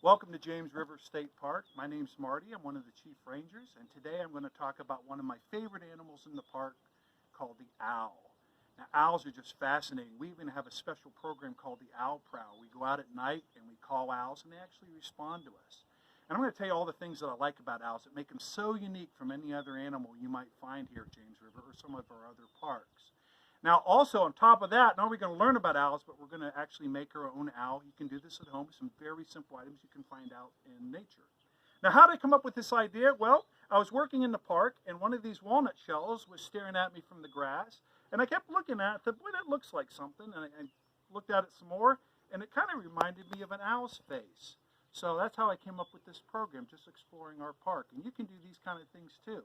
Welcome to James River State Park. My name's Marty. I'm one of the chief rangers, and today I'm going to talk about one of my favorite animals in the park called the owl. Now, owls are just fascinating. We even have a special program called the Owl Prowl. We go out at night and we call owls, and they actually respond to us. And I'm going to tell you all the things that I like about owls that make them so unique from any other animal you might find here at James River or some of our other parks. Now, also on top of that, not only are we going to learn about owls, but we're going to actually make our own owl. You can do this at home with some very simple items you can find out in nature. Now, how did I come up with this idea? Well, I was working in the park, and one of these walnut shells was staring at me from the grass. And I kept looking at it, thought, boy, that looks like something. And I looked at it some more, and it kind of reminded me of an owl's face. So that's how I came up with this program, just exploring our park. And you can do these kind of things too.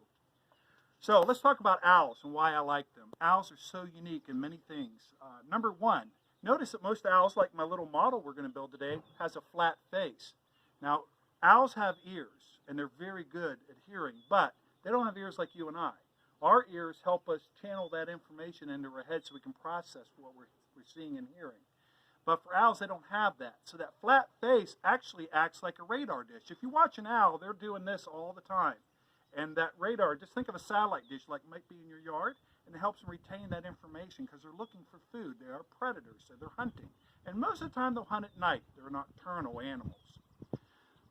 So let's talk about owls and why I like them. Owls are so unique in many things. Number one, notice that most owls, like my little model we're going to build today, has a flat face. Now, owls have ears, and they're very good at hearing, but they don't have ears like you and I. Our ears help us channel that information into our head so we can process what we're seeing and hearing. But for owls, they don't have that. So that flat face actually acts like a radar dish. If you watch an owl, they're doing this all the time. And that radar, just think of a satellite dish like it might be in your yard, and it helps them retain that information because they're looking for food. They are predators, so they're hunting. And most of the time they'll hunt at night. They're nocturnal animals.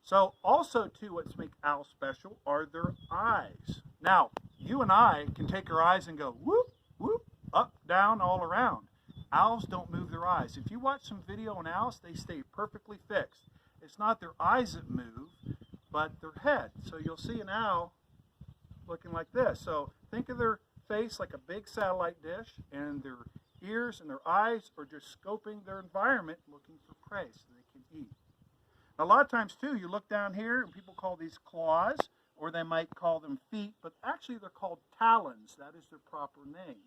So also too, what's make owls special are their eyes. Now, you and I can take our eyes and go whoop, whoop, up, down, all around. Owls don't move their eyes. If you watch some video on owls, they stay perfectly fixed. It's not their eyes that move, but their head. So you'll see an owl looking like this. So think of their face like a big satellite dish, and their ears and their eyes are just scoping their environment, looking for prey so they can eat. Now, a lot of times too, you look down here and people call these claws, or they might call them feet, but actually they're called talons. That is their proper name.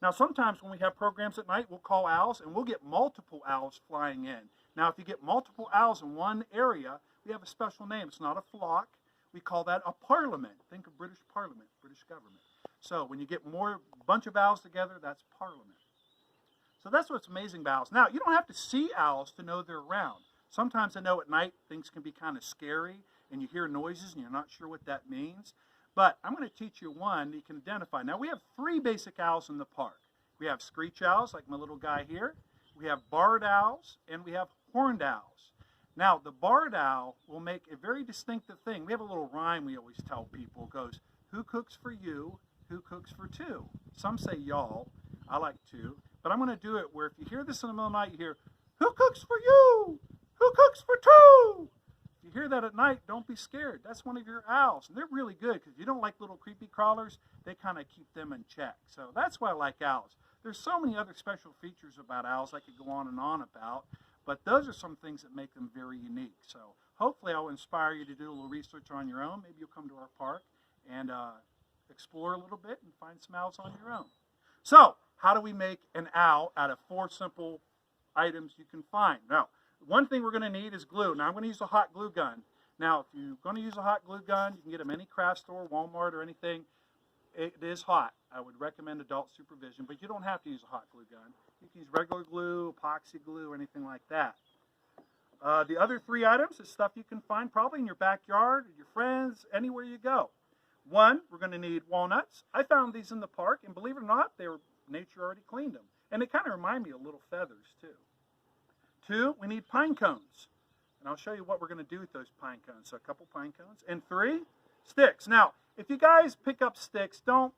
Now, sometimes when we have programs at night, we'll call owls, and we'll get multiple owls flying in. Now, if you get multiple owls in one area, we have a special name. It's not a flock. We call that a parliament. Think of British Parliament, British government. So when you get bunch of owls together, that's parliament. So that's what's amazing about owls. Now, you don't have to see owls to know they're around. Sometimes I know at night things can be kind of scary, and you hear noises and you're not sure what that means. But I'm going to teach you one that you can identify. Now, we have three basic owls in the park. We have screech owls, like my little guy here. We have barred owls, and we have horned owls. Now, the barred owl will make a very distinctive thing. We have a little rhyme we always tell people. It goes, who cooks for you, who cooks for two? Some say y'all. I like two. But I'm going to do it where if you hear this in the middle of the night, you hear, who cooks for you? Who cooks for two? If you hear that at night, don't be scared. That's one of your owls. And they're really good because if you don't like little creepy crawlers, they kind of keep them in check. So that's why I like owls. There's so many other special features about owls I could go on and on about. But those are some things that make them very unique. So hopefully I'll inspire you to do a little research on your own. Maybe you'll come to our park and explore a little bit and find some owls on your own. So how do we make an owl out of 4 simple items you can find? Now, one thing we're going to need is glue. Now I'm going to use a hot glue gun. Now if you're going to use a hot glue gun, you can get them any craft store, Walmart or anything. It is hot. I would recommend adult supervision, but you don't have to use a hot glue gun. You can use regular glue, epoxy glue, or anything like that. The other 3 items is stuff you can find probably in your backyard, your friends, anywhere you go. 1, we're going to need walnuts. I found these in the park, and believe it or not, nature already cleaned them. And they kind of remind me of little feathers, too. 2, we need pine cones. And I'll show you what we're going to do with those pine cones. So a couple pine cones. And 3, sticks. Now, if you guys pick up sticks, don't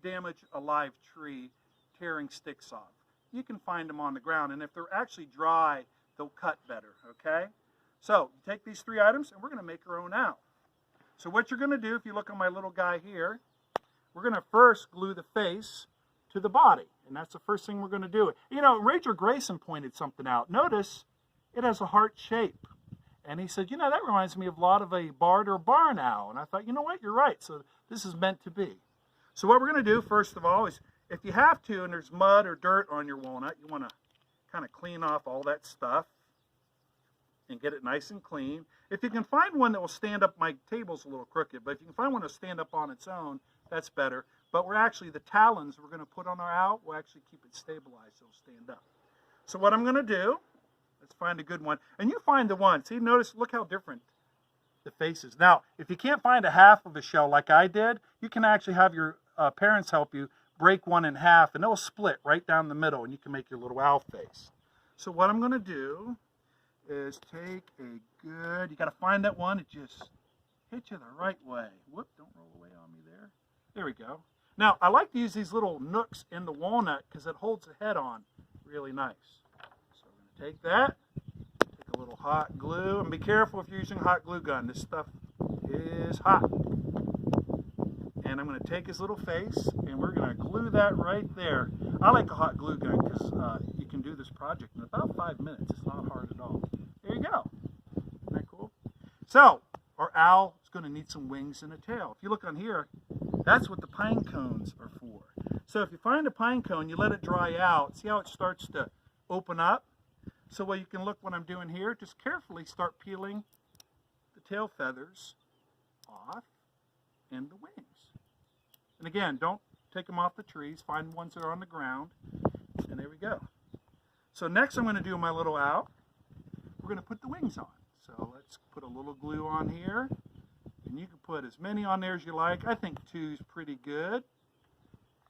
damage a live tree tearing sticks off. You can find them on the ground, and if they're actually dry, they'll cut better, okay? So, you take these 3 items, and we're going to make our own owl. So what you're going to do, if you look on my little guy here, we're going to first glue the face to the body, and that's the first thing we're going to do. You know, Rachel Grayson pointed something out. Notice it has a heart shape. And he said, you know, that reminds me of a lot of a barred or barn owl. And I thought, you know what, you're right. So this is meant to be. So what we're going to do, first of all, is if you have to and there's mud or dirt on your walnut, you want to kind of clean off all that stuff and get it nice and clean. If you can find one that will stand up, my table's a little crooked, but if you can find one that will stand up on its own, that's better. But the talons we're going to put on our owl will actually keep it stabilized so it'll stand up. So what I'm going to do Let's find a good one. And you find the one. See, notice, look how different the face is. Now, if you can't find a half of a shell like I did, you can actually have your parents help you break one in half, and it'll split right down the middle, and you can make your little owl face. So what I'm going to do is take a good, you got to find that one that just hit you the right way. Whoop, don't roll away on me there. There we go. Now, I like to use these little nooks in the walnut because it holds the head on really nice. So I'm going to take that, take a little hot glue, and be careful if you're using a hot glue gun. This stuff is hot. And I'm going to take his little face, and we're going to glue that right there. I like a hot glue gun because you can do this project in about 5 minutes. It's not hard at all. There you go. Isn't that cool? So, our owl is going to need some wings and a tail. If you look on here, that's what the pine cones are for. So if you find a pine cone, you let it dry out. See how it starts to open up? So what you can look what I'm doing here, just carefully start peeling the tail feathers off and the wings. And again, don't take them off the trees. Find ones that are on the ground. And there we go. So next I'm going to do my little owl. We're going to put the wings on. So let's put a little glue on here. And you can put as many on there as you like. I think 2 is pretty good.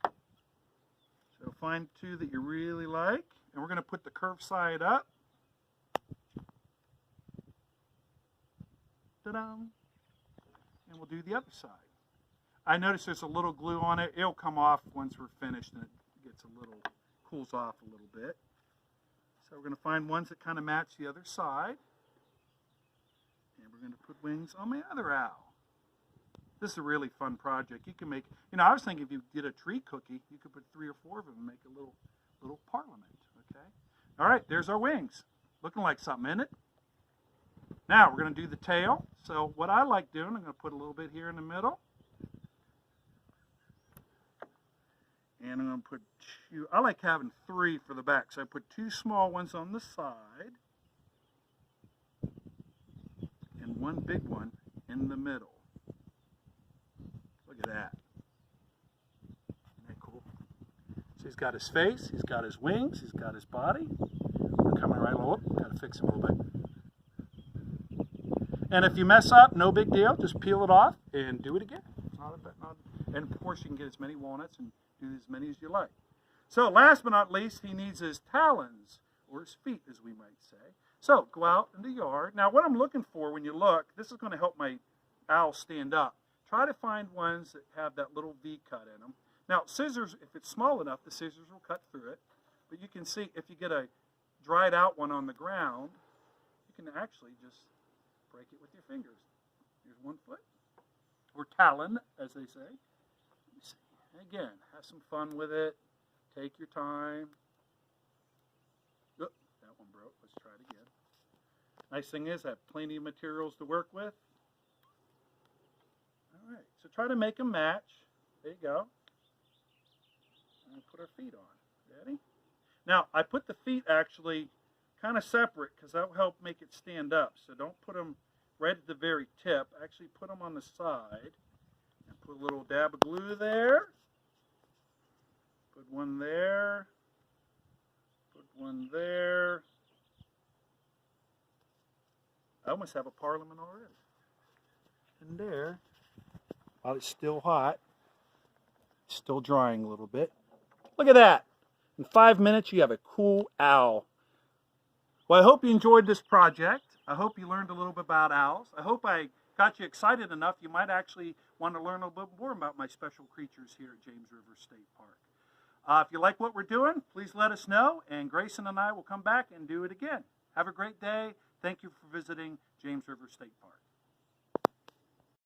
So find 2 that you really like. And we're going to put the curved side up. Ta-da! And we'll do the other side. I notice there's a little glue on it. It'll come off once we're finished and it gets a little, cools off a little bit. So we're going to find ones that kind of match the other side. And we're going to put wings on my other owl. This is a really fun project. You can make, I was thinking if you did a tree cookie, you could put 3 or 4 of them and make a little parliament, okay? All right, there's our wings. Looking like something, isn't it? Now we're going to do the tail. So what I like doing, I'm going to put a little bit here in the middle. And I'm going to put 2, I like having 3 for the back, so I put 2 small ones on the side and 1 big one in the middle. Look at that. Isn't that cool? So he's got his face, he's got his wings, he's got his body. We're coming right along. Got to fix him a little bit. And if you mess up, no big deal. Just peel it off and do it again. And of course, you can get as many walnuts and do as many as you like. So last but not least, he needs his talons, or his feet, as we might say. So go out in the yard. Now what I'm looking for when you look, this is going to help my owl stand up. Try to find ones that have that little V cut in them. Now scissors, if it's small enough, the scissors will cut through it. But you can see if you get a dried out one on the ground, you can actually just break it with your fingers. Here's 1 foot, or talon, as they say. Let me see. Again, have some fun with it. Take your time. Oh, that one broke. Let's try it again. Nice thing is I have plenty of materials to work with. All right, so try to make them match. There you go. And we'll put our feet on. Ready? Now, I put the feet actually kind of separate because that will help make it stand up. So don't put them right at the very tip. Actually put them on the side. And put a little dab of glue there. Put one there. Put one there. I almost have a parliament already. And there, while it's still hot, it's still drying a little bit. Look at that. In 5 minutes, you have a cool owl. Well, I hope you enjoyed this project. I hope you learned a little bit about owls. I hope I got you excited enough you might actually want to learn a little bit more about my special creatures here at James River State Park. If you like what we're doing, please let us know, and Grayson and I will come back and do it again. Have a great day. Thank you for visiting James River State Park.